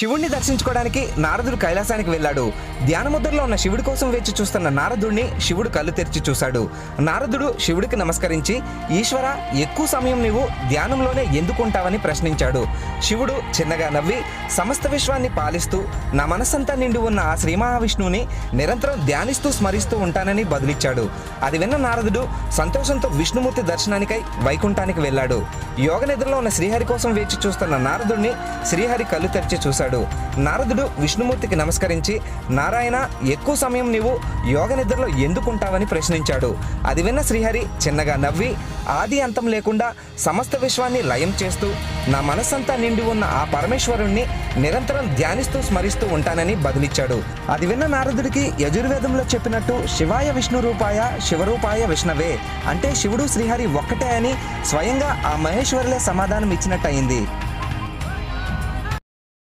శివుణ్ణి దర్శించుకోవడానికి నారదుడు కైలాసానికి వెళ్ళాడు. ధ్యానముద్రలో ఉన్న శివుడి కోసం వేచి చూస్తున్న నారదుడిని శివుడు కళ్ళు తెరిచి చూశాడు. నారదుడు శివుడికి నమస్కరించి, ఈశ్వర, ఎక్కువ సమయం నీవు ధ్యానంలోనే ఎందుకుంటావని ప్రశ్నించాడు. శివుడు చిన్నగా నవ్వి, సమస్త విశ్వాన్ని పాలిస్తూ నా మనస్సంతా నిండి ఉన్న ఆ శ్రీ మహావిష్ణువుని నిరంతరం ధ్యానిస్తూ స్మరిస్తూ ఉంటానని బదులిచ్చాడు. అది విన్న నారదుడు సంతోషంతో విష్ణుమూర్తి దర్శనానికై వైకుంఠానికి వెళ్ళాడు. యోగ నిద్రలో ఉన్న శ్రీహరి కోసం వేచి చూస్తున్న నారదుడిని శ్రీహరి కళ్ళు తెరిచి చూశాడు. నారదుడు విష్ణుమూర్తికి నమస్కరించి, నారాయణ, ఎక్కువ సమయం నీవు యోగ నిద్రలో ఎందుకుంటావని ప్రశ్నించాడు. అది విన్న శ్రీహరి చిన్నగా నవ్వి, ఆది అంతం లేకుండా సమస్త విశ్వాన్ని లయం చేస్తూ నా మనస్సంతా నిండి ఉన్న ఆ పరమేశ్వరుణ్ణి నిరంతరం ధ్యానిస్తూ స్మరిస్తూ ఉంటానని బదులిచ్చాడు. అది విన్న నారదుడికి యజుర్వేదంలో చెప్పినట్టు శివాయ విష్ణు రూపాయ శివరూపాయ విష్ణవే అంటే శివుడు శ్రీహరి ఒక్కటే అని స్వయంగా ఆ మహేశ్వరులే సమాధానం ఇచ్చినట్టయింది.